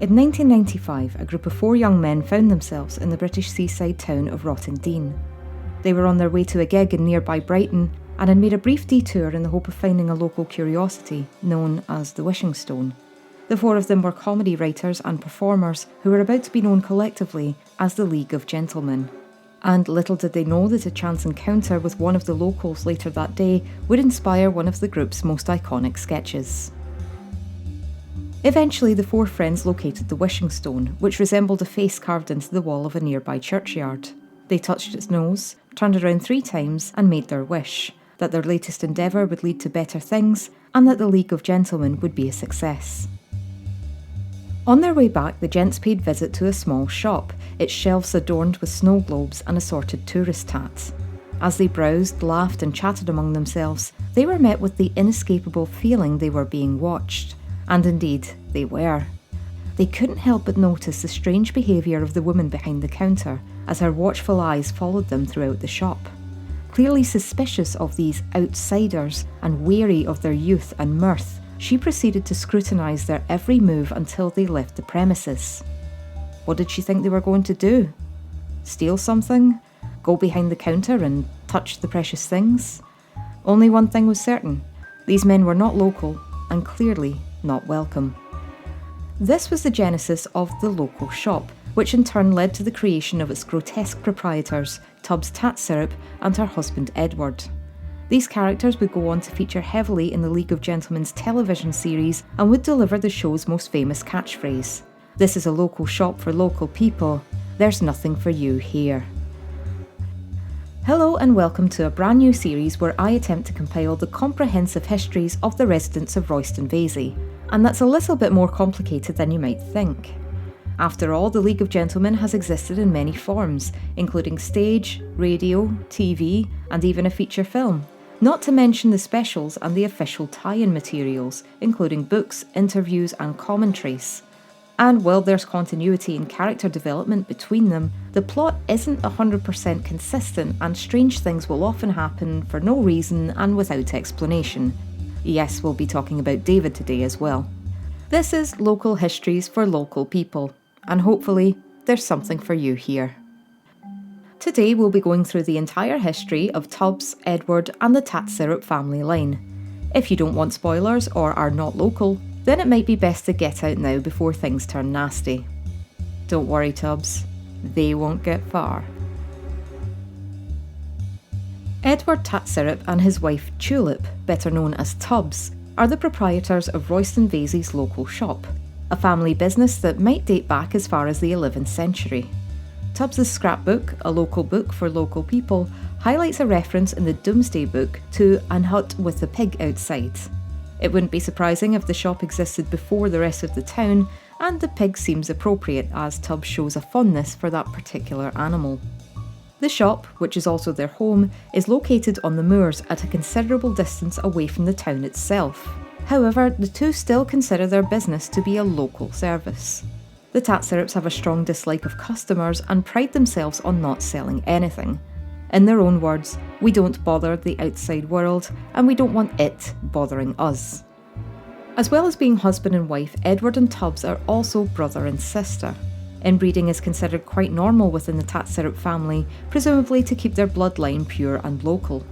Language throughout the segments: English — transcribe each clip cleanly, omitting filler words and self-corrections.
In 1995, a group of 4 young men found themselves in the British seaside town of Rottingdean. They were on their way to a gig in nearby Brighton and had made a brief detour in the hope of finding a local curiosity known as the Wishing Stone. The 4 of them were comedy writers and performers who were about to be known collectively as the League of Gentlemen. And little did they know that a chance encounter with one of the locals later that day would inspire one of the group's most iconic sketches. Eventually, the 4 friends located the Wishing Stone, which resembled a face carved into the wall of a nearby churchyard. They touched its nose, turned around 3 times and made their wish, that their latest endeavour would lead to better things and that the League of Gentlemen would be a success. On their way back, the gents paid visit to a small shop, its shelves adorned with snow globes and assorted tourist tats. As they browsed, laughed and chatted among themselves, they were met with the inescapable feeling they were being watched. And indeed, they were. They couldn't help but notice the strange behaviour of the woman behind the counter as her watchful eyes followed them throughout the shop. Clearly suspicious of these outsiders and wary of their youth and mirth, she proceeded to scrutinise their every move until they left the premises. What did she think they were going to do? Steal something? Go behind the counter and touch the precious things? Only one thing was certain. These men were not local and clearly not welcome. This was the genesis of the local shop, which in turn led to the creation of its grotesque proprietors, Tubbs Tattsyrup and her husband Edward. These characters would go on to feature heavily in the League of Gentlemen's television series and would deliver the show's most famous catchphrase: "This is a local shop for local people. There's nothing for you here." Hello and welcome to a brand new series where I attempt to compile the comprehensive histories of the residents of Royston Vasey, and that's a little bit more complicated than you might think. After all, the League of Gentlemen has existed in many forms, including stage, radio, TV, and even a feature film. Not to mention the specials and the official tie-in materials, including books, interviews and commentaries. And while there's continuity and character development between them, the plot isn't 100% consistent and strange things will often happen for no reason and without explanation. Yes, we'll be talking about David today as well. This is Local Histories for Local People, and hopefully there's something for you here. Today we'll be going through the entire history of Tubbs, Edward and the Tattsyrup family line. If you don't want spoilers or are not local, then it might be best to get out now before things turn nasty. Don't worry Tubbs, they won't get far. Edward Tattsyrup and his wife Tulip, better known as Tubbs, are the proprietors of Royston Vasey's local shop, a family business that might date back as far as the 11th century. Tubbs' scrapbook, a local book for local people, highlights a reference in the Domesday Book to an hut with a pig outside. It wouldn't be surprising if the shop existed before the rest of the town, and the pig seems appropriate as Tubbs shows a fondness for that particular animal. The shop, which is also their home, is located on the moors at a considerable distance away from the town itself. However, the two still consider their business to be a local service. The Tattsyrups have a strong dislike of customers and pride themselves on not selling anything. In their own words, we don't bother the outside world and we don't want it bothering us. As well as being husband and wife, Edward and Tubbs are also brother and sister. Inbreeding is considered quite normal within the Tattsyrup family, presumably to keep their bloodline pure and local.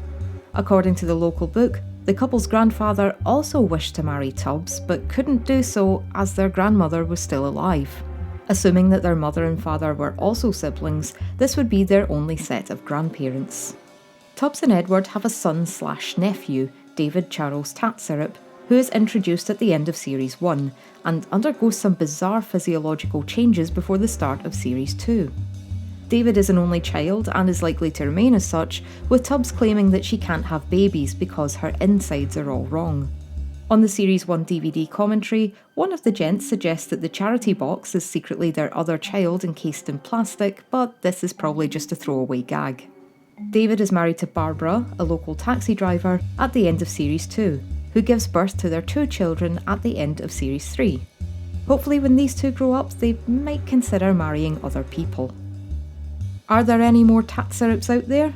According to the local book, the couple's grandfather also wished to marry Tubbs, but couldn't do so as their grandmother was still alive. Assuming that their mother and father were also siblings, this would be their only set of grandparents. Tubbs and Edward have a son/nephew, David Charles Tattsyrup, who is introduced at the end of Series 1 and undergoes some bizarre physiological changes before the start of Series 2. David is an only child and is likely to remain as such, with Tubbs claiming that she can't have babies because her insides are all wrong. On the Series 1 DVD commentary, one of the gents suggests that the charity box is secretly their other child encased in plastic, but this is probably just a throwaway gag. David is married to Barbara, a local taxi driver, at the end of Series 2, who gives birth to their 2 children at the end of Series 3. Hopefully when these two grow up, they might consider marrying other people. Are there any more Tattsyrups out there?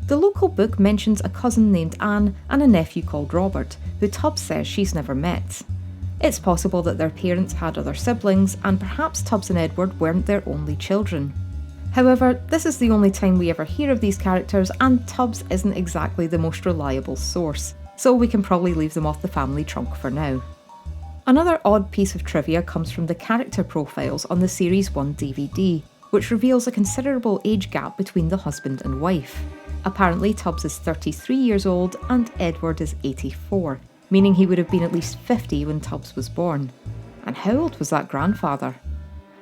The local book mentions a cousin named Anne and a nephew called Robert, who Tubbs says she's never met. It's possible that their parents had other siblings, and perhaps Tubbs and Edward weren't their only children. However, this is the only time we ever hear of these characters, and Tubbs isn't exactly the most reliable source, so we can probably leave them off the family trunk for now. Another odd piece of trivia comes from the character profiles on the Series 1 DVD, which reveals a considerable age gap between the husband and wife. Apparently, Tubbs is 33 years old and Edward is 84, meaning he would have been at least 50 when Tubbs was born. And how old was that grandfather?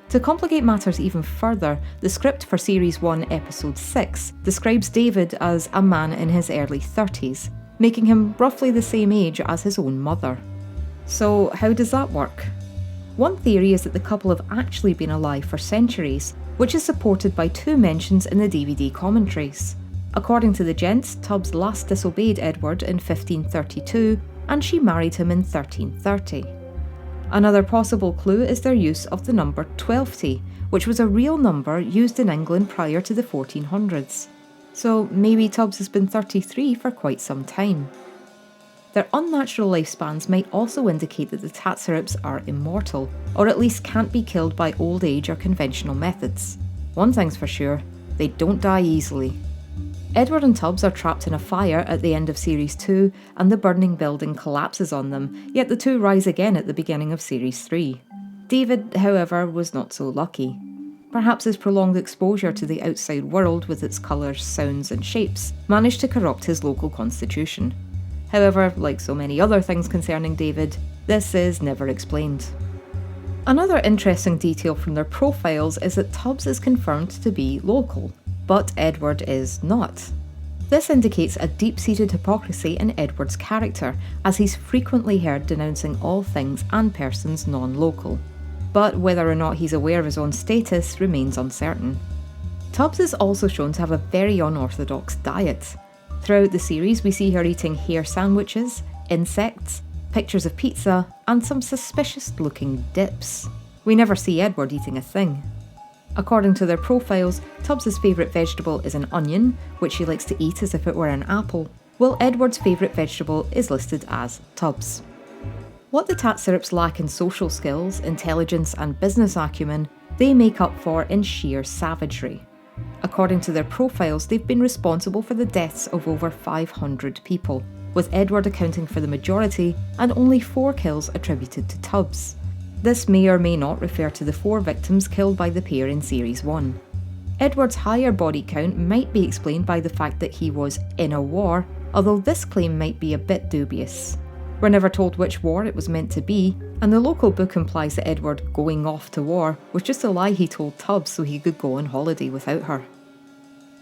To complicate matters even further, the script for Series 1 Episode 6 describes David as a man in his early 30s, making him roughly the same age as his own mother. So how does that work? One theory is that the couple have actually been alive for centuries, which is supported by two mentions in the DVD commentaries. According to the gents, Tubbs last disobeyed Edward in 1532 and she married him in 1330. Another possible clue is their use of the number 12ty, which was a real number used in England prior to the 1400s. So maybe Tubbs has been 33 for quite some time. Their unnatural lifespans might also indicate that the Tattsyrups are immortal, or at least can't be killed by old age or conventional methods. One thing's for sure, they don't die easily. Edward and Tubbs are trapped in a fire at the end of Series 2 and the burning building collapses on them, yet the two rise again at the beginning of Series 3. David, however, was not so lucky. Perhaps his prolonged exposure to the outside world with its colours, sounds and shapes managed to corrupt his local constitution. However, like so many other things concerning David, this is never explained. Another interesting detail from their profiles is that Tubbs is confirmed to be local, but Edward is not. This indicates a deep-seated hypocrisy in Edward's character, as he's frequently heard denouncing all things and persons non-local. But whether or not he's aware of his own status remains uncertain. Tubbs is also shown to have a very unorthodox diet. Throughout the series, we see her eating hare sandwiches, insects, pictures of pizza, and some suspicious-looking dips. We never see Edward eating a thing. According to their profiles, Tubbs' favourite vegetable is an onion, which he likes to eat as if it were an apple, while Edward's favourite vegetable is listed as Tubbs. What the Tattsyrups lack in social skills, intelligence and business acumen, they make up for in sheer savagery. According to their profiles, they've been responsible for the deaths of over 500 people, with Edward accounting for the majority and only 4 kills attributed to Tubbs. This may or may not refer to the 4 victims killed by the pair in Series 1. Edward's higher body count might be explained by the fact that he was in a war, although this claim might be a bit dubious. We're never told which war it was meant to be, and the local book implies that Edward going off to war was just a lie he told Tubbs so he could go on holiday without her.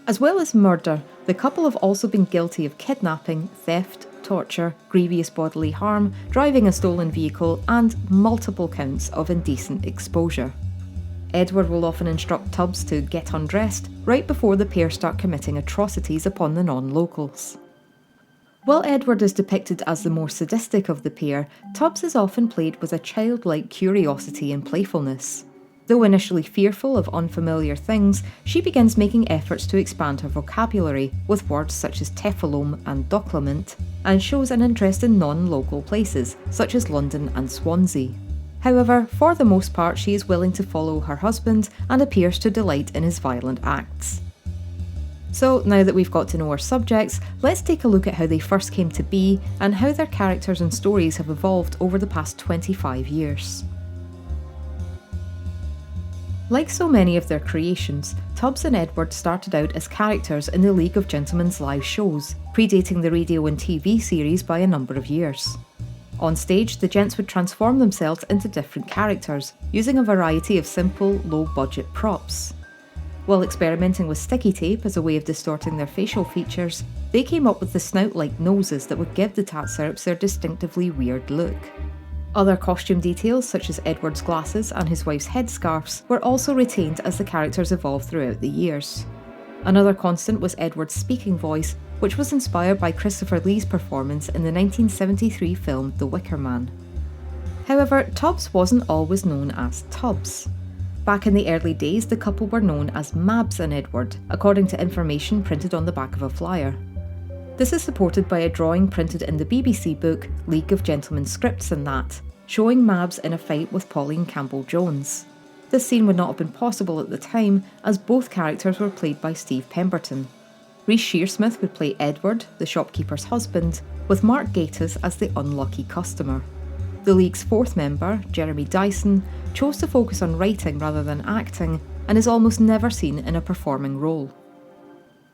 As well as murder, the couple have also been guilty of kidnapping, theft, torture, grievous bodily harm, driving a stolen vehicle, and multiple counts of indecent exposure. Edward will often instruct Tubbs to get undressed right before the pair start committing atrocities upon the non-locals. While Edward is depicted as the more sadistic of the pair, Tubbs is often played with a childlike curiosity and playfulness. Though initially fearful of unfamiliar things, she begins making efforts to expand her vocabulary with words such as tephalome and document, and shows an interest in non-local places such as London and Swansea. However, for the most part she is willing to follow her husband and appears to delight in his violent acts. So now that we've got to know our subjects, let's take a look at how they first came to be and how their characters and stories have evolved over the past 25 years. Like so many of their creations, Tubbs and Edward started out as characters in the League of Gentlemen's live shows, predating the radio and TV series by a number of years. On stage, the gents would transform themselves into different characters, using a variety of simple, low-budget props. While experimenting with sticky tape as a way of distorting their facial features, they came up with the snout-like noses that would give the Tattsyrups their distinctively weird look. Other costume details, such as Edward's glasses and his wife's headscarves, were also retained as the characters evolved throughout the years. Another constant was Edward's speaking voice, which was inspired by Christopher Lee's performance in the 1973 film The Wicker Man. However, Tubbs wasn't always known as Tubbs. Back in the early days, the couple were known as Mabs and Edward, according to information printed on the back of a flyer. This is supported by a drawing printed in the BBC book League of Gentlemen's Scripts and That, showing Mabs in a fight with Pauline Campbell-Jones. This scene would not have been possible at the time, as both characters were played by Steve Pemberton. Reece Shearsmith would play Edward, the shopkeeper's husband, with Mark Gatiss as the unlucky customer. The League's fourth member, Jeremy Dyson, chose to focus on writing rather than acting, and is almost never seen in a performing role.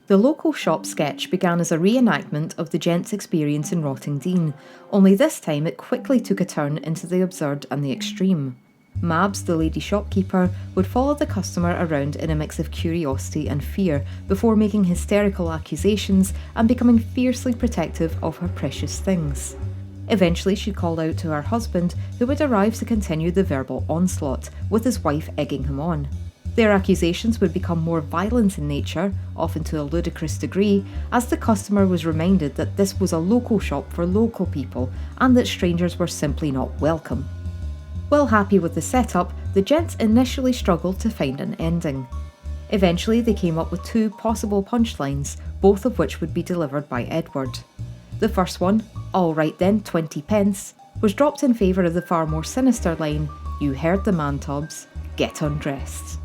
The local shop sketch began as a reenactment of the gents' experience in Rottingdean, only this time it quickly took a turn into the absurd and the extreme. Mabs, the lady shopkeeper, would follow the customer around in a mix of curiosity and fear before making hysterical accusations and becoming fiercely protective of her precious things. Eventually she called out to her husband, who would arrive to continue the verbal onslaught, with his wife egging him on. Their accusations would become more violent in nature, often to a ludicrous degree, as the customer was reminded that this was a local shop for local people and that strangers were simply not welcome. Well happy with the setup, the gents initially struggled to find an ending. Eventually they came up with two possible punchlines, both of which would be delivered by Edward. The first one, "All right then, 20 pence, was dropped in favour of the far more sinister line, "You heard the man, Tubbs, get undressed."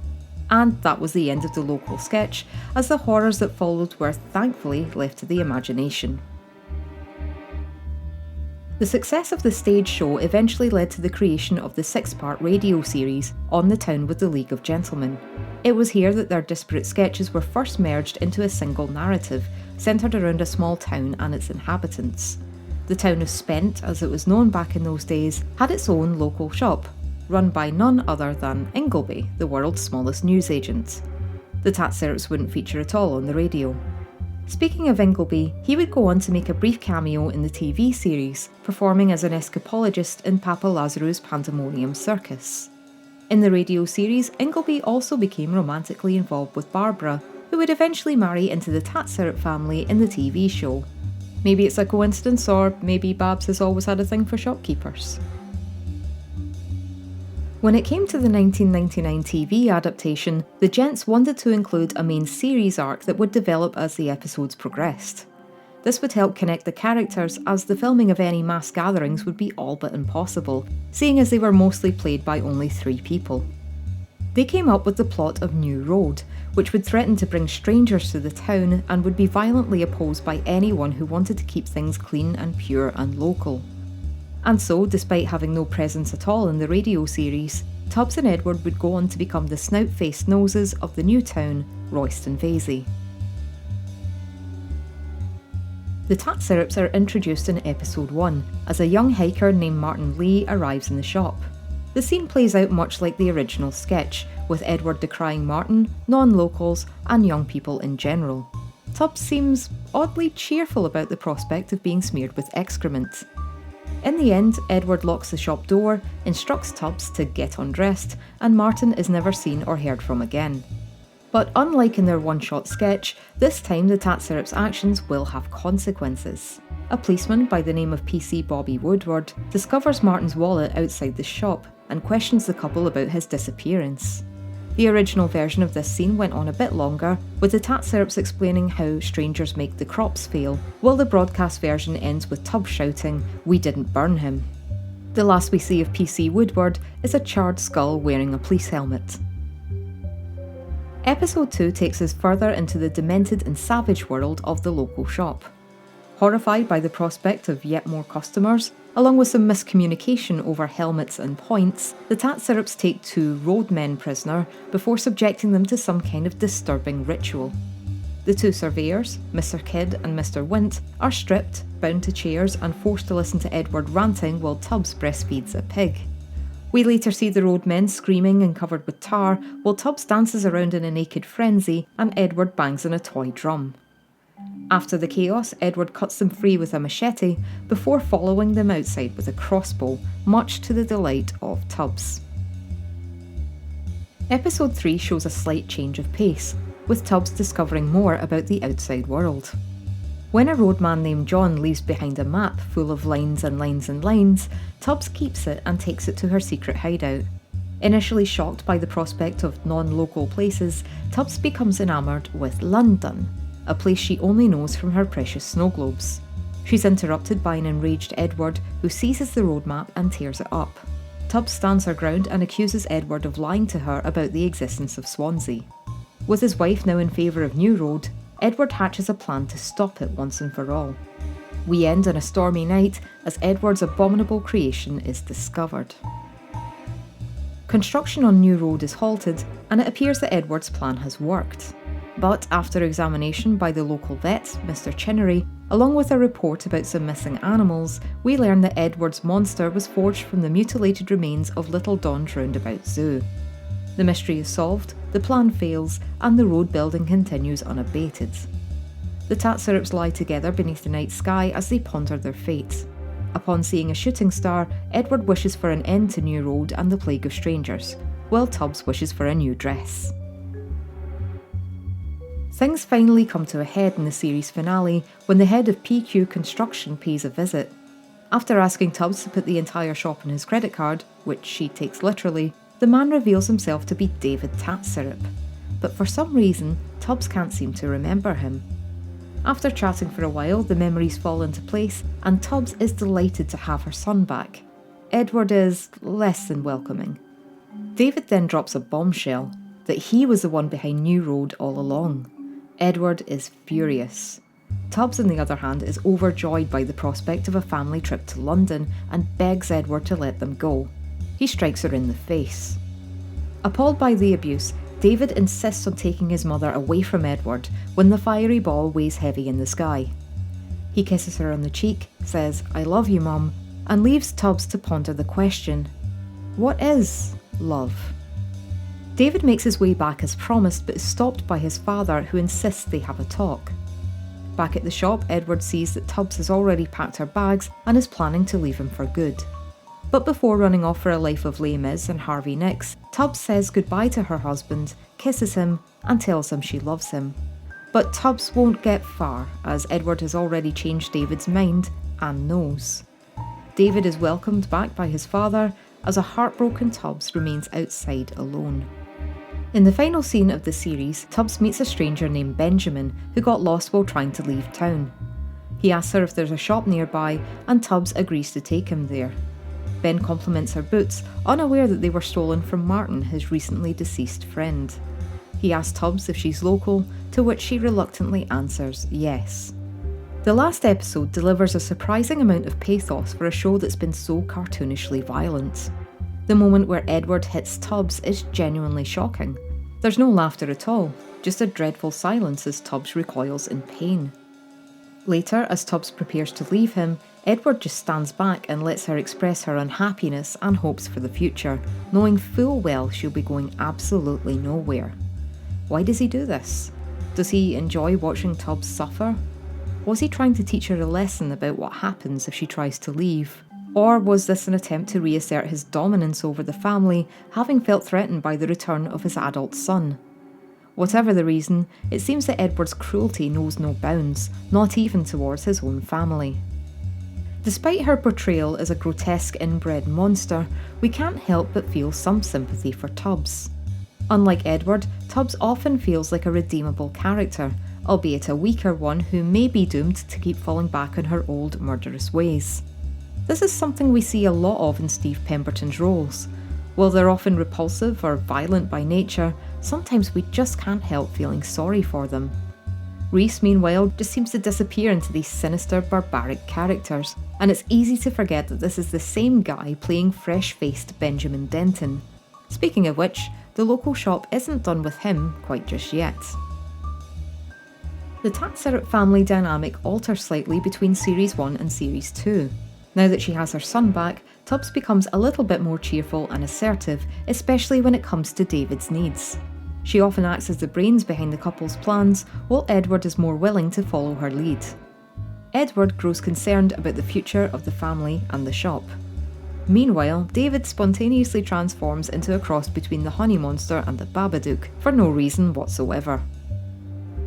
And that was the end of the local sketch, as the horrors that followed were thankfully left to the imagination. The success of the stage show eventually led to the creation of the 6-part radio series, On the Town with the League of Gentlemen. It was here that their disparate sketches were first merged into a single narrative, centred around a small town and its inhabitants. The town of Spent, as it was known back in those days, had its own local shop, run by none other than Ingleby, the world's smallest newsagent. The Tattsyrups wouldn't feature at all on the radio. Speaking of Ingleby, he would go on to make a brief cameo in the TV series, performing as an escapologist in Papa Lazaru's Pandemonium Circus. In the radio series, Ingleby also became romantically involved with Barbara, who would eventually marry into the Tattsyrup family in the TV show. Maybe it's a coincidence, or maybe Babs has always had a thing for shopkeepers. When it came to the 1999 TV adaptation, the gents wanted to include a main series arc that would develop as the episodes progressed. This would help connect the characters, as the filming of any mass gatherings would be all but impossible, seeing as they were mostly played by only 3 people. They came up with the plot of New Road, which would threaten to bring strangers to the town and would be violently opposed by anyone who wanted to keep things clean and pure and local. And so, despite having no presence at all in the radio series, Tubbs and Edward would go on to become the snout-faced noses of the new town, Royston Vasey. The Tattsyrups are introduced in episode 1, as a young hiker named Martin Lee arrives in the shop. The scene plays out much like the original sketch, with Edward decrying Martin, non-locals, and young people in general. Tubbs seems oddly cheerful about the prospect of being smeared with excrement. In the end, Edward locks the shop door, instructs Tubbs to get undressed, and Martin is never seen or heard from again. But unlike in their one-shot sketch, this time the Tattsyrups' actions will have consequences. A policeman by the name of PC Bobby Woodward discovers Martin's wallet outside the shop and questions the couple about his disappearance. The original version of this scene went on a bit longer, with the Tattsyrups explaining how strangers make the crops fail, while the broadcast version ends with Tubbs shouting, "We didn't burn him." The last we see of PC Woodward is a charred skull wearing a police helmet. Episode 2 takes us further into the demented and savage world of the local shop. Horrified by the prospect of yet more customers, along with some miscommunication over helmets and points, the Tattsyrups take 2 roadmen prisoner before subjecting them to some kind of disturbing ritual. The 2 surveyors, Mr. Kidd and Mr. Wint, are stripped, bound to chairs and forced to listen to Edward ranting while Tubbs breastfeeds a pig. We later see the roadmen screaming and covered with tar, while Tubbs dances around in a naked frenzy and Edward bangs on a toy drum. After the chaos, Edward cuts them free with a machete before following them outside with a crossbow, much to the delight of Tubbs. Episode 3 shows a slight change of pace, with Tubbs discovering more about the outside world. When a roadman named John leaves behind a map full of lines and lines and lines, Tubbs keeps it and takes it to her secret hideout. Initially shocked by the prospect of non-local places, Tubbs becomes enamoured with London, a place she only knows from her precious snow globes. She's interrupted by an enraged Edward, who seizes the road map and tears it up. Tubbs stands her ground and accuses Edward of lying to her about the existence of Swansea. With his wife now in favour of New Road, Edward hatches a plan to stop it once and for all. We end on a stormy night as Edward's abominable creation is discovered. Construction on New Road is halted, and it appears that Edward's plan has worked. But after examination by the local vet, Mr. Chinnery, along with a report about some missing animals, we learn that Edward's monster was forged from the mutilated remains of Little Don's roundabout zoo. The mystery is solved, the plan fails, and the road building continues unabated. The Tattsyrups lie together beneath the night sky as they ponder their fate. Upon seeing a shooting star, Edward wishes for an end to New Road and the plague of strangers, while Tubbs wishes for a new dress. Things finally come to a head in the series finale when the head of PQ Construction pays a visit. After asking Tubbs to put the entire shop on his credit card, which she takes literally, the man reveals himself to be David Tattsyrup. But for some reason, Tubbs can't seem to remember him. After chatting for a while, the memories fall into place, and Tubbs is delighted to have her son back. Edward is less than welcoming. David then drops a bombshell, that he was the one behind New Road all along. Edward is furious. Tubbs, on the other hand, is overjoyed by the prospect of a family trip to London and begs Edward to let them go. He strikes her in the face. Appalled by the abuse, David insists on taking his mother away from Edward when the fiery ball weighs heavy in the sky. He kisses her on the cheek, says, "I love you, Mum," and leaves Tubbs to ponder the question, what is love? David makes his way back as promised, but is stopped by his father, who insists they have a talk. Back at the shop, Edward sees that Tubbs has already packed her bags and is planning to leave him for good. But before running off for a life of Les Mis and Harvey Nicks, Tubbs says goodbye to her husband, kisses him, and tells him she loves him. But Tubbs won't get far, as Edward has already changed David's mind and knows. David is welcomed back by his father, as a heartbroken Tubbs remains outside alone. In the final scene of the series, Tubbs meets a stranger named Benjamin, who got lost while trying to leave town. He asks her if there's a shop nearby, and Tubbs agrees to take him there. Ben compliments her boots, unaware that they were stolen from Martin, his recently deceased friend. He asks Tubbs if she's local, to which she reluctantly answers yes. The last episode delivers a surprising amount of pathos for a show that's been so cartoonishly violent. The moment where Edward hits Tubbs is genuinely shocking. There's no laughter at all, just a dreadful silence as Tubbs recoils in pain. Later, as Tubbs prepares to leave him, Edward just stands back and lets her express her unhappiness and hopes for the future, knowing full well she'll be going absolutely nowhere. Why does he do this? Does he enjoy watching Tubbs suffer? Was he trying to teach her a lesson about what happens if she tries to leave? Or was this an attempt to reassert his dominance over the family, having felt threatened by the return of his adult son? Whatever the reason, it seems that Edward's cruelty knows no bounds, not even towards his own family. Despite her portrayal as a grotesque inbred monster, we can't help but feel some sympathy for Tubbs. Unlike Edward, Tubbs often feels like a redeemable character, albeit a weaker one who may be doomed to keep falling back on her old murderous ways. This is something we see a lot of in Steve Pemberton's roles. While they're often repulsive or violent by nature, sometimes we just can't help feeling sorry for them. Reese, meanwhile, just seems to disappear into these sinister, barbaric characters, and it's easy to forget that this is the same guy playing fresh-faced Benjamin Denton. Speaking of which, the local shop isn't done with him quite just yet. The Tattsyrup family dynamic alters slightly between Series 1 and Series 2. Now that she has her son back, Tubbs becomes a little bit more cheerful and assertive, especially when it comes to David's needs. She often acts as the brains behind the couple's plans, while Edward is more willing to follow her lead. Edward grows concerned about the future of the family and the shop. Meanwhile, David spontaneously transforms into a cross between the Honey Monster and the Babadook, for no reason whatsoever.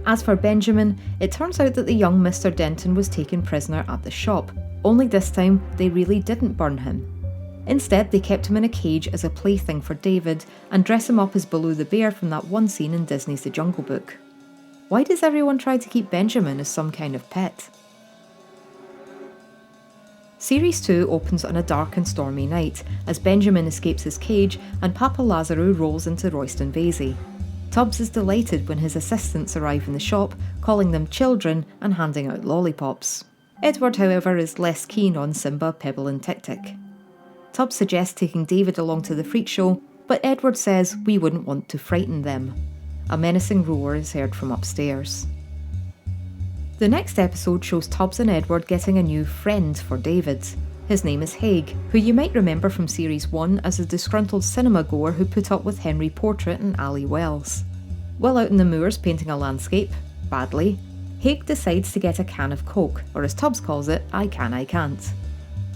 As for Benjamin, it turns out that the young Mr. Denton was taken prisoner at the shop, only this time they really didn't burn him. Instead, they kept him in a cage as a plaything for David and dress him up as Baloo the bear from that one scene in Disney's The Jungle Book. Why does everyone try to keep Benjamin as some kind of pet? Series 2 opens on a dark and stormy night as Benjamin escapes his cage and Papa Lazarou rolls into Royston Vasey. Tubbs is delighted when his assistants arrive in the shop, calling them children and handing out lollipops. Edward, however, is less keen on Simba, Pebble and Tick-Tick. Tubbs suggests taking David along to the freak show, but Edward says we wouldn't want to frighten them. A menacing roar is heard from upstairs. The next episode shows Tubbs and Edward getting a new friend for David. His name is Haig, who you might remember from Series 1 as a disgruntled cinema-goer who put up with Henry Portrait and Ali Wells. While out in the moors painting a landscape, badly, Haig decides to get a can of Coke, or as Tubbs calls it, I can, I can't.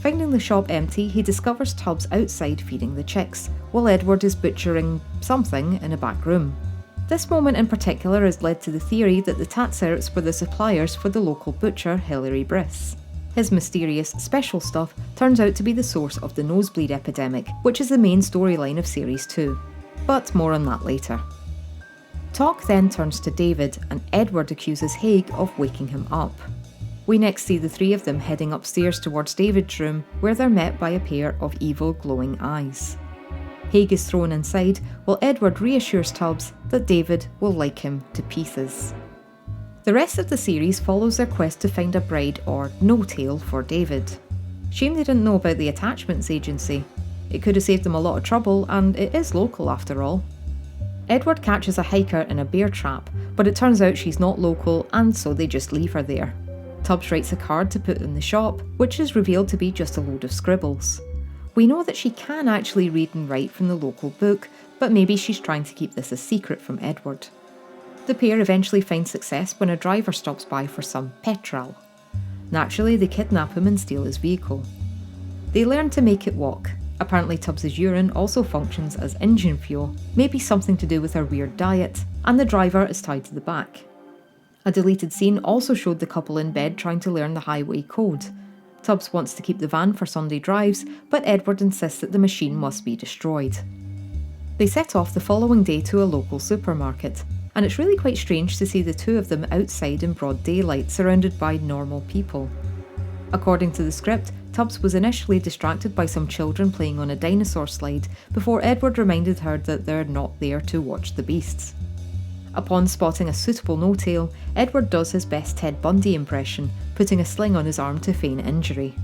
Finding the shop empty, he discovers Tubbs outside feeding the chicks, while Edward is butchering something in a back room. This moment in particular has led to the theory that the Tattsyrups were the suppliers for the local butcher Hilary Briss. His mysterious special stuff turns out to be the source of the nosebleed epidemic, which is the main storyline of Series 2. But more on that later. Talk then turns to David, and Edward accuses Haig of waking him up. We next see the three of them heading upstairs towards David's room, where they're met by a pair of evil glowing eyes. Haig is thrown inside, while Edward reassures Tubbs that David will like him to pieces. The rest of the series follows their quest to find a bride or no-tail for David. Shame they didn't know about the attachments agency. It could have saved them a lot of trouble, and it is local after all. Edward catches a hiker in a bear trap, but it turns out she's not local, and so they just leave her there. Tubbs writes a card to put in the shop, which is revealed to be just a load of scribbles. We know that she can actually read and write from the local book, but maybe she's trying to keep this a secret from Edward. The pair eventually find success when a driver stops by for some petrol. Naturally, they kidnap him and steal his vehicle. They learn to make it walk. Apparently Tubbs's urine also functions as engine fuel, maybe something to do with her weird diet, and the driver is tied to the back. A deleted scene also showed the couple in bed trying to learn the highway code. Tubbs wants to keep the van for Sunday drives, but Edward insists that the machine must be destroyed. They set off the following day to a local supermarket, and it's really quite strange to see the two of them outside in broad daylight surrounded by normal people. According to the script, Tubbs was initially distracted by some children playing on a dinosaur slide before Edward reminded her that they're not there to watch the beasts. Upon spotting a suitable no-tail, Edward does his best Ted Bundy impression, putting a sling on his arm to feign injury.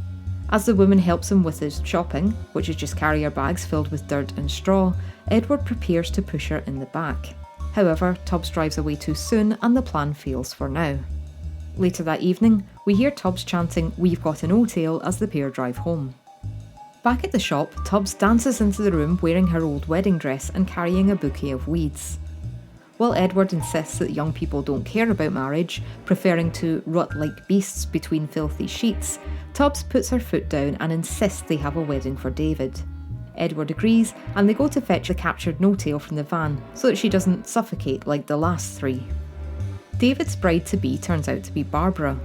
As the woman helps him with his shopping, which is just carrier bags filled with dirt and straw, Edward prepares to push her in the back. However, Tubbs drives away too soon and the plan fails for now. Later that evening, we hear Tubbs chanting "We've got a no-tail" as the pair drive home. Back at the shop, Tubbs dances into the room wearing her old wedding dress and carrying a bouquet of weeds. While Edward insists that young people don't care about marriage, preferring to rot like beasts between filthy sheets, Tubbs puts her foot down and insists they have a wedding for David. Edward agrees, and they go to fetch the captured no-tail from the van so that she doesn't suffocate like the last three. David's bride-to-be turns out to be Barbara.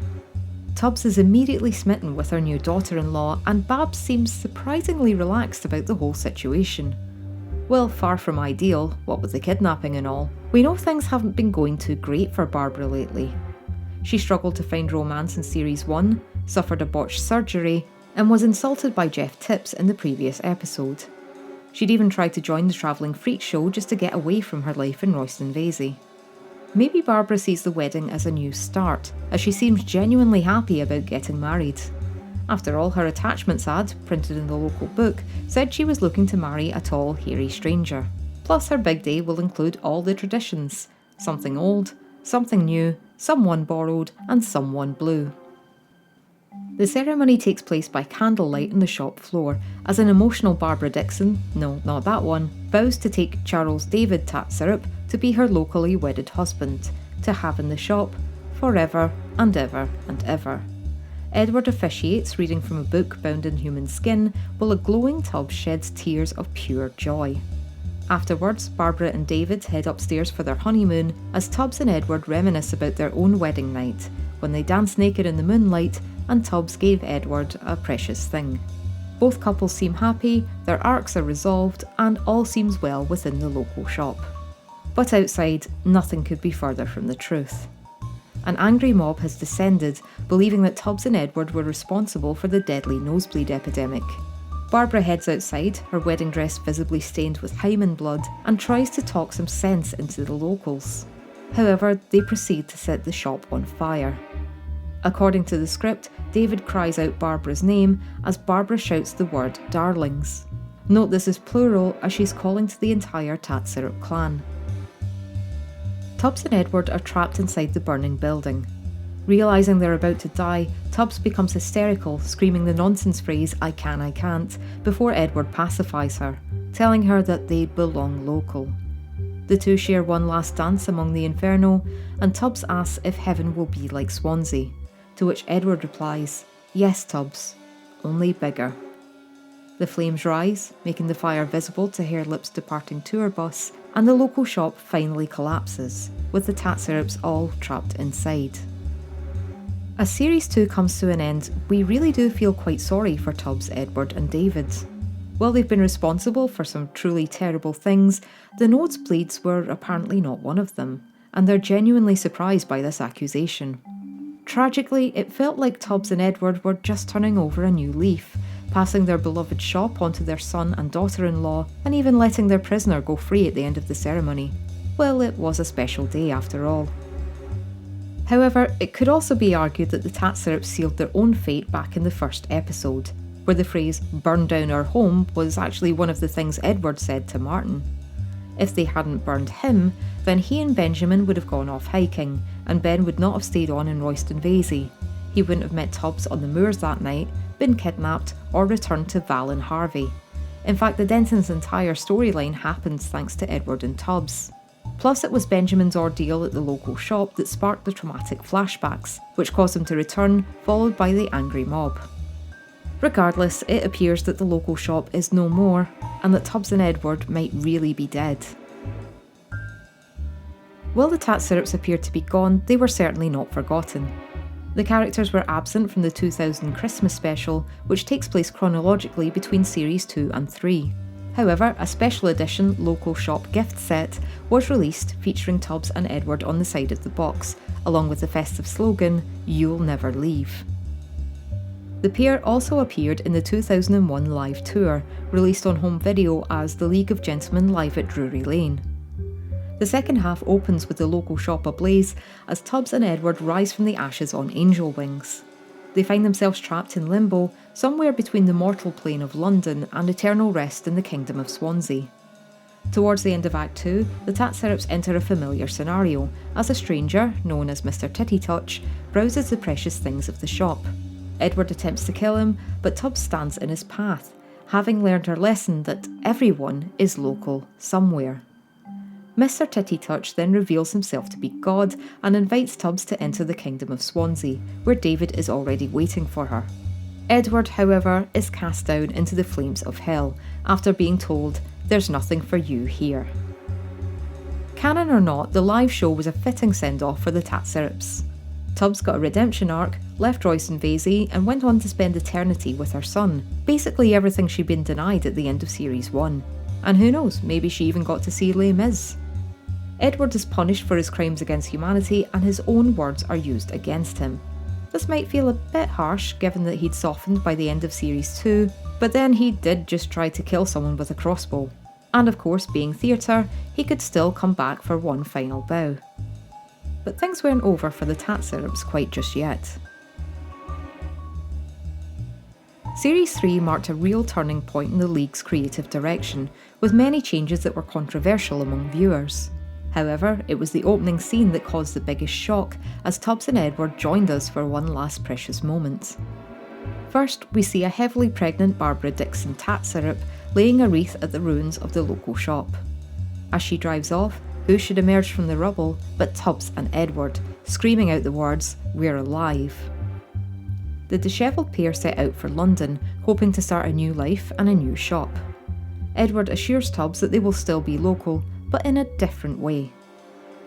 Tubbs is immediately smitten with her new daughter-in-law, and Babs seems surprisingly relaxed about the whole situation. Well, far from ideal, what with the kidnapping and all, we know things haven't been going too great for Barbara lately. She struggled to find romance in Series 1, suffered a botched surgery, and was insulted by Jeff Tips in the previous episode. She'd even tried to join the travelling freak show just to get away from her life in Royston Vasey. Maybe Barbara sees the wedding as a new start, as she seems genuinely happy about getting married. After all, her attachments ad, printed in the local book, said she was looking to marry a tall, hairy stranger. Plus, her big day will include all the traditions: something old, something new, someone borrowed, and someone blue. The ceremony takes place by candlelight on the shop floor, as an emotional Barbara Dixon, no, not that one, vows to take Charles David Tattsyrup to be her locally wedded husband, to have in the shop, forever and ever and ever. Edward officiates, reading from a book bound in human skin, while a glowing Tubbs sheds tears of pure joy. Afterwards, Barbara and David head upstairs for their honeymoon, as Tubbs and Edward reminisce about their own wedding night, when they danced naked in the moonlight and Tubbs gave Edward a precious thing. Both couples seem happy, their arcs are resolved, and all seems well within the local shop. But outside, nothing could be further from the truth. An angry mob has descended, believing that Tubbs and Edward were responsible for the deadly nosebleed epidemic. Barbara heads outside, her wedding dress visibly stained with hymen blood, and tries to talk some sense into the locals. However, they proceed to set the shop on fire. According to the script, David cries out Barbara's name as Barbara shouts the word darlings. Note this is plural as she's calling to the entire Tattsyrup clan. Tubbs and Edward are trapped inside the burning building. Realising they're about to die, Tubbs becomes hysterical, screaming the nonsense phrase I can't, before Edward pacifies her, telling her that they belong local. The two share one last dance among the inferno, and Tubbs asks if heaven will be like Swansea, to which Edward replies, yes Tubbs, only bigger. The flames rise, making the fire visible to Harelip's departing tour bus, and the local shop finally collapses, with the Tattsyrups all trapped inside. As Series 2 comes to an end, we really do feel quite sorry for Tubbs, Edward and David. While they've been responsible for some truly terrible things, the nosebleeds were apparently not one of them, and they're genuinely surprised by this accusation. Tragically, it felt like Tubbs and Edward were just turning over a new leaf, passing their beloved shop onto their son and daughter-in-law, and even letting their prisoner go free at the end of the ceremony. Well, it was a special day after all. However, it could also be argued that the Tattsyrups sealed their own fate back in the first episode, where the phrase burn down our home was actually one of the things Edward said to Martin. If they hadn't burned him, then he and Benjamin would have gone off hiking, and Ben would not have stayed on in Royston Vasey. He wouldn't have met Tubbs on the moors that night, been kidnapped, or returned to Val and Harvey. In fact, the Dentons' entire storyline happens thanks to Edward and Tubbs. Plus, it was Benjamin's ordeal at the local shop that sparked the traumatic flashbacks, which caused him to return, followed by the angry mob. Regardless, it appears that the local shop is no more, and that Tubbs and Edward might really be dead. While the Tattsyrups appeared to be gone, they were certainly not forgotten. The characters were absent from the 2000 Christmas special, which takes place chronologically between Series 2 and 3. However, a special edition local shop gift set was released featuring Tubbs and Edward on the side of the box, along with the festive slogan, "You'll never leave." The pair also appeared in the 2001 live tour, released on home video as The League of Gentlemen live at Drury Lane. The second half opens with the local shop ablaze as Tubbs and Edward rise from the ashes on angel wings. They find themselves trapped in limbo, somewhere between the mortal plane of London and eternal rest in the kingdom of Swansea. Towards the end of Act 2, the Tattsyrups enter a familiar scenario, as a stranger, known as Mr. Titty-Touch, browses the precious things of the shop. Edward attempts to kill him, but Tubbs stands in his path, having learned her lesson that everyone is local somewhere. Mr. Titty-Touch then reveals himself to be God and invites Tubbs to enter the kingdom of Swansea, where David is already waiting for her. Edward, however, is cast down into the flames of hell after being told, "There's nothing for you here." Canon or not, the live show was a fitting send-off for the Tattsyrups. Tubbs got a redemption arc, left Royston Vasey, and went on to spend eternity with her son, basically everything she'd been denied at the end of Series 1. And who knows, maybe she even got to see Les Mis. Edward is punished for his crimes against humanity, and his own words are used against him. This might feel a bit harsh given that he'd softened by the end of Series 2, but then he did just try to kill someone with a crossbow. And of course, being theatre, he could still come back for one final bow. But things weren't over for the Tattsyrups quite just yet. Series 3 marked a real turning point in the League's creative direction, with many changes that were controversial among viewers. However, it was the opening scene that caused the biggest shock, as Tubbs and Edward joined us for one last precious moment. First, we see a heavily pregnant Barbara Dixon Tattsyrup laying a wreath at the ruins of the local shop. As she drives off, who should emerge from the rubble but Tubbs and Edward, screaming out the words, "We're alive." The dishevelled pair set out for London, hoping to start a new life and a new shop. Edward assures Tubbs that they will still be local, but in a different way.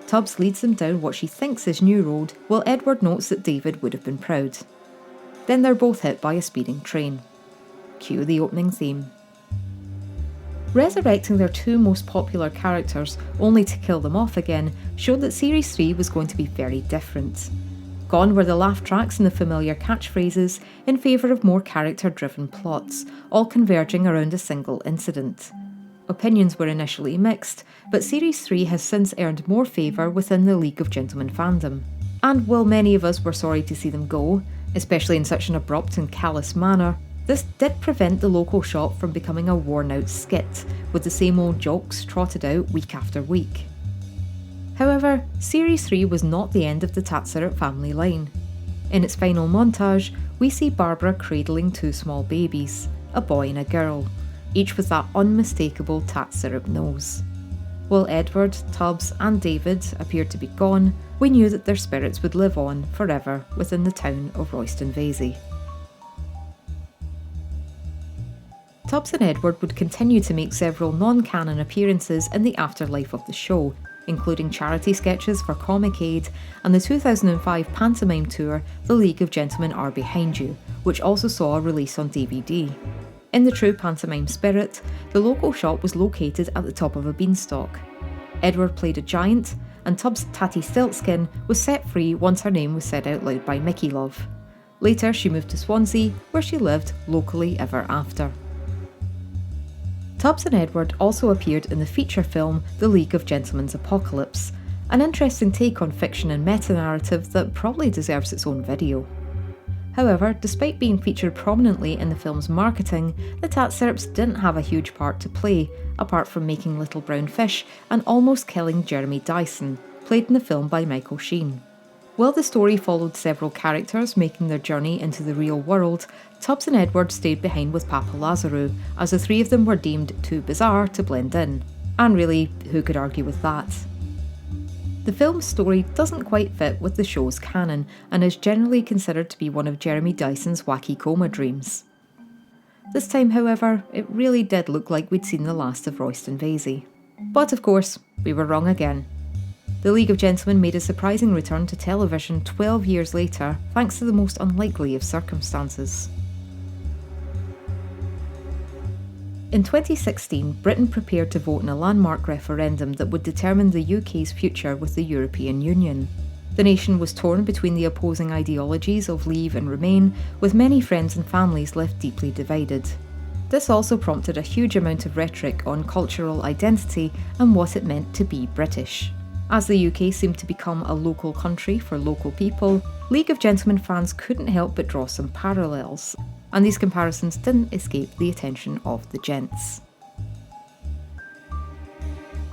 Tubbs leads them down what she thinks is New Road, while Edward notes that David would have been proud. Then they're both hit by a speeding train. Cue the opening theme. Resurrecting their two most popular characters only to kill them off again showed that Series 3 was going to be very different. Gone were the laugh tracks and the familiar catchphrases in favour of more character-driven plots, all converging around a single incident. Opinions were initially mixed, but Series 3 has since earned more favour within the League of Gentlemen fandom. And while many of us were sorry to see them go, especially in such an abrupt and callous manner, this did prevent the local shop from becoming a worn-out skit, with the same old jokes trotted out week after week. However, Series 3 was not the end of the Tattsyrup family line. In its final montage, we see Barbara cradling two small babies, a boy and a girl, each with that unmistakable Tattsyrup nose. While Edward, Tubbs and David appeared to be gone, we knew that their spirits would live on forever within the town of Royston Vasey. Tubbs and Edward would continue to make several non-canon appearances in the afterlife of the show, including charity sketches for Comic Aid and the 2005 pantomime tour The League of Gentlemen Are Behind You, which also saw a release on DVD. In the true pantomime spirit, the local shop was located at the top of a beanstalk. Edward played a giant, and Tubbs' Tatty Stiltskin was set free once her name was said out loud by Mickey Love. Later she moved to Swansea, where she lived locally ever after. Tubbs and Edward also appeared in the feature film The League of Gentlemen's Apocalypse, an interesting take on fiction and meta-narrative that probably deserves its own video. However, despite being featured prominently in the film's marketing, the Tattsyrups didn't have a huge part to play, apart from making little brown fish and almost killing Jeremy Dyson, played in the film by Michael Sheen. While the story followed several characters making their journey into the real world, Tubbs and Edward stayed behind with Papa Lazarou, as the three of them were deemed too bizarre to blend in. And really, who could argue with that? The film's story doesn't quite fit with the show's canon, and is generally considered to be one of Jeremy Dyson's wacky coma dreams. This time, however, it really did look like we'd seen the last of Royston Vasey. But of course, we were wrong again. The League of Gentlemen made a surprising return to television 12 years later, thanks to the most unlikely of circumstances. In 2016, Britain prepared to vote in a landmark referendum that would determine the UK's future with the European Union. The nation was torn between the opposing ideologies of Leave and Remain, with many friends and families left deeply divided. This also prompted a huge amount of rhetoric on cultural identity and what it meant to be British. As the UK seemed to become a local country for local people, League of Gentlemen fans couldn't help but draw some parallels, and these comparisons didn't escape the attention of the gents.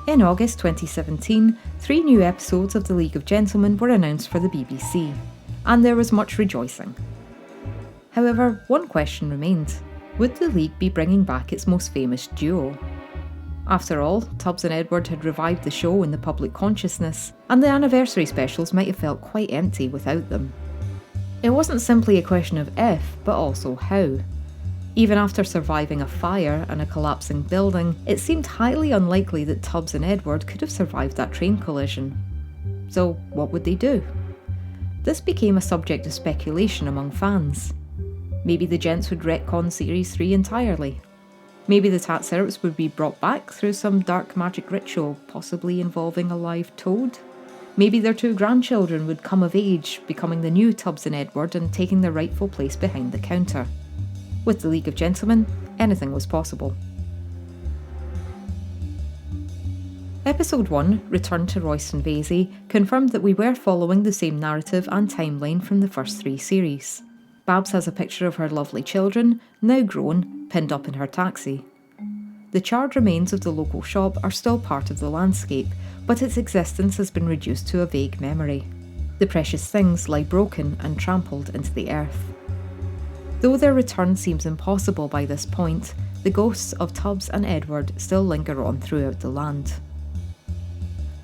In August 2017, 3 new episodes of The League of Gentlemen were announced for the BBC, and there was much rejoicing. However, one question remained: would the League be bringing back its most famous duo? After all, Tubbs and Edward had revived the show in the public consciousness, and the anniversary specials might have felt quite empty without them. It wasn't simply a question of if, but also how. Even after surviving a fire and a collapsing building, it seemed highly unlikely that Tubbs and Edward could have survived that train collision. So what would they do? This became a subject of speculation among fans. Maybe the gents would retcon Series 3 entirely. Maybe the Tattsyrups would be brought back through some dark magic ritual, possibly involving a live toad. Maybe their 2 grandchildren would come of age, becoming the new Tubbs and Edward and taking their rightful place behind the counter. With the League of Gentlemen, anything was possible. Episode 1, Return to Royston Vasey, confirmed that we were following the same narrative and timeline from the first 3 series. Babs has a picture of her lovely children, now grown, pinned up in her taxi. The charred remains of the local shop are still part of the landscape, but its existence has been reduced to a vague memory. The precious things lie broken and trampled into the earth. Though their return seems impossible by this point, the ghosts of Tubbs and Edward still linger on throughout the land.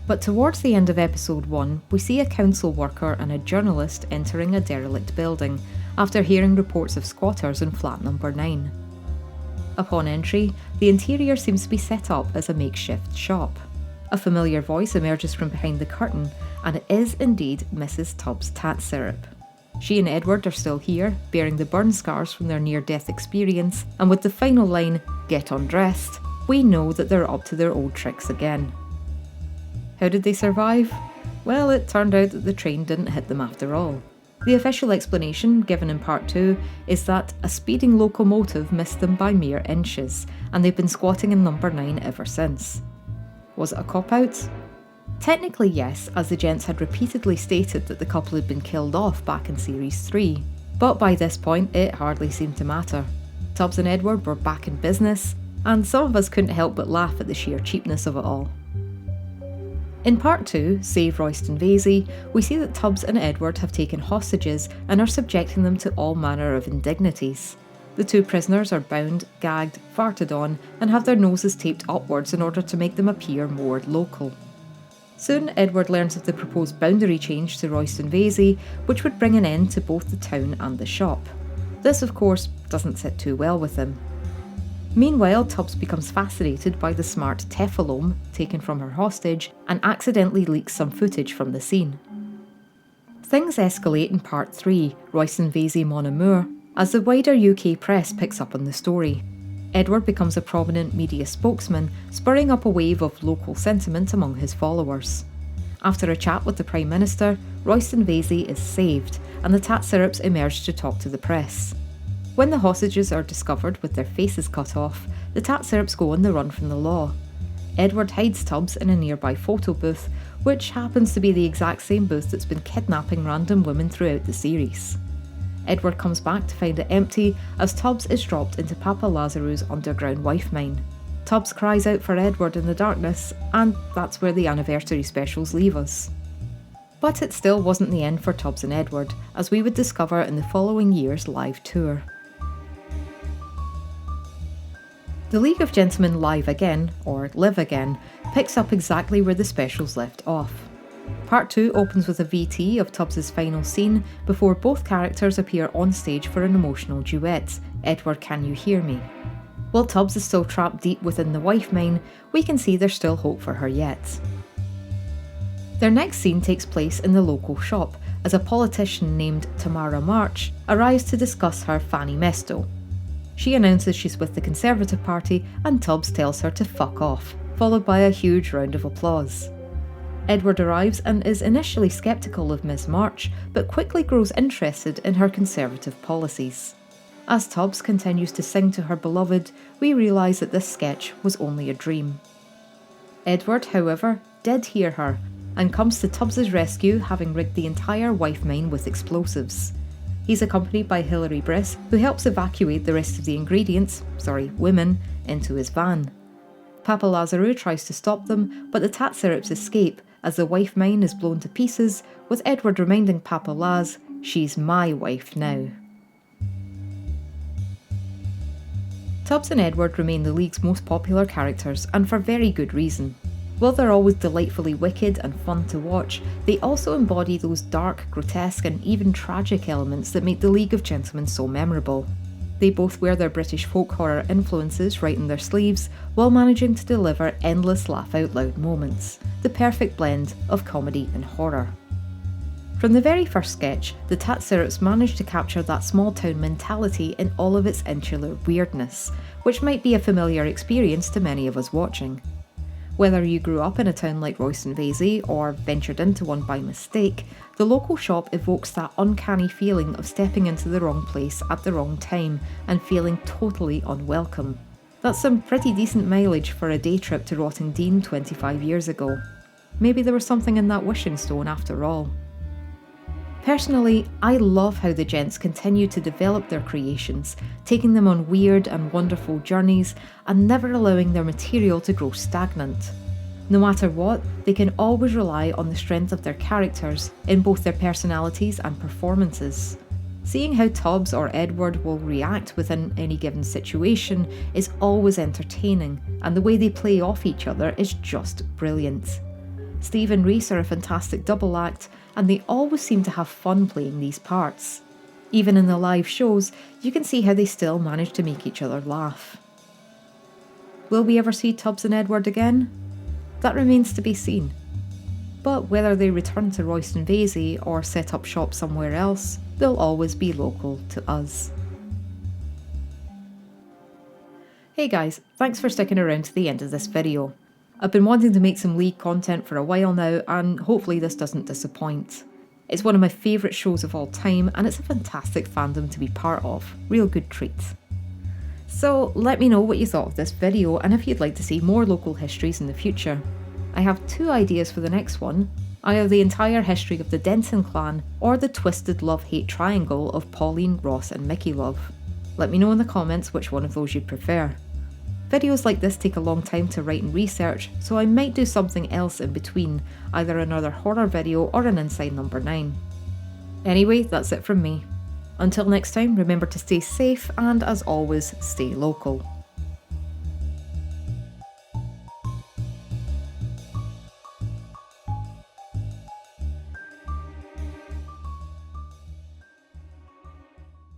But towards the end of episode 1, we see a council worker and a journalist entering a derelict building, after hearing reports of squatters in flat number 9. Upon entry, the interior seems to be set up as a makeshift shop. A familiar voice emerges from behind the curtain, and it is indeed Mrs. Tubbs' Tattsyrup. She and Edward are still here, bearing the burn scars from their near-death experience, and with the final line, "Get undressed," we know that they're up to their old tricks again. How did they survive? Well, it turned out that the train didn't hit them after all. The official explanation, given in part 2, is that a speeding locomotive missed them by mere inches, and they've been squatting in number 9 ever since. Was it a cop-out? Technically yes, as the gents had repeatedly stated that the couple had been killed off back in Series 3, but by this point it hardly seemed to matter. Tubbs and Edward were back in business, and some of us couldn't help but laugh at the sheer cheapness of it all. In part 2, Save Royston Vasey, we see that Tubbs and Edward have taken hostages and are subjecting them to all manner of indignities. The two prisoners are bound, gagged, farted on, and have their noses taped upwards in order to make them appear more local. Soon, Edward learns of the proposed boundary change to Royston Vasey, which would bring an end to both the town and the shop. This, of course, doesn't sit too well with him. Meanwhile, Tubbs becomes fascinated by the smart Tefalome taken from her hostage and accidentally leaks some footage from the scene. Things escalate in part 3, Royston Vasey Mon Amour, as the wider UK press picks up on the story. Edward becomes a prominent media spokesman, spurring up a wave of local sentiment among his followers. After a chat with the Prime Minister, Royston Vasey is saved, and the Tattsyrups emerge to talk to the press. When the hostages are discovered with their faces cut off, the Tattsyrups go on the run from the law. Edward hides Tubbs in a nearby photo booth, which happens to be the exact same booth that's been kidnapping random women throughout the series. Edward comes back to find it empty as Tubbs is dropped into Papa Lazaru's underground wife mine. Tubbs cries out for Edward in the darkness, and that's where the anniversary specials leave us. But it still wasn't the end for Tubbs and Edward, as we would discover in the following year's live tour. The League of Gentlemen Live Again, or Live Again, picks up exactly where the specials left off. Part 2 opens with a VT of Tubbs' final scene before both characters appear on stage for an emotional duet, Edward Can You Hear Me? While Tubbs is still trapped deep within the wife mine, we can see there's still hope for her yet. Their next scene takes place in the local shop, as a politician named Tamara March arrives to discuss her Fanny Mesto. She announces she's with the Conservative Party and Tubbs tells her to fuck off, followed by a huge round of applause. Edward arrives and is initially sceptical of Ms March, but quickly grows interested in her Conservative policies. As Tubbs continues to sing to her beloved, we realise that this sketch was only a dream. Edward, however, did hear her, and comes to Tubbs' rescue, having rigged the entire wife mine with explosives. He's accompanied by Hilary Briss, who helps evacuate the rest of the women, into his van. Papa Lazaru tries to stop them, but the Tattsyrups escape as the wife mine is blown to pieces, with Edward reminding Papa Laz, "She's my wife now." Tubbs and Edward remain the League's most popular characters, and for very good reason. While they're always delightfully wicked and fun to watch, they also embody those dark, grotesque and even tragic elements that make the League of Gentlemen so memorable. They both wear their British folk horror influences right in their sleeves, while managing to deliver endless laugh-out-loud moments, the perfect blend of comedy and horror. From the very first sketch, the Tattsyrups managed to capture that small-town mentality in all of its insular weirdness, which might be a familiar experience to many of us watching. Whether you grew up in a town like Royston Vasey or ventured into one by mistake, the local shop evokes that uncanny feeling of stepping into the wrong place at the wrong time and feeling totally unwelcome. That's some pretty decent mileage for a day trip to Rottingdean 25 years ago. Maybe there was something in that wishing stone after all. Personally, I love how the gents continue to develop their creations, taking them on weird and wonderful journeys and never allowing their material to grow stagnant. No matter what, they can always rely on the strength of their characters in both their personalities and performances. Seeing how Tubbs or Edward will react within any given situation is always entertaining, and the way they play off each other is just brilliant. Steve and Reese are a fantastic double act, and they always seem to have fun playing these parts. Even in the live shows, you can see how they still manage to make each other laugh. Will we ever see Tubbs and Edward again? That remains to be seen. But whether they return to Royston Vasey or set up shop somewhere else, they'll always be local to us. Hey guys, thanks for sticking around to the end of this video. I've been wanting to make some League content for a while now, and hopefully this doesn't disappoint. It's one of my favourite shows of all time, and it's a fantastic fandom to be part of. Real good treat. So let me know what you thought of this video and if you'd like to see more local histories in the future. I have two ideas for the next one, either the entire history of the Denton clan or the twisted love-hate triangle of Pauline, Ross and Mickey Love. Let me know in the comments which one of those you'd prefer. Videos like this take a long time to write and research, so I might do something else in between, either another horror video or an Inside Number 9. Anyway, that's it from me. Until next time, remember to stay safe and, as always, stay local.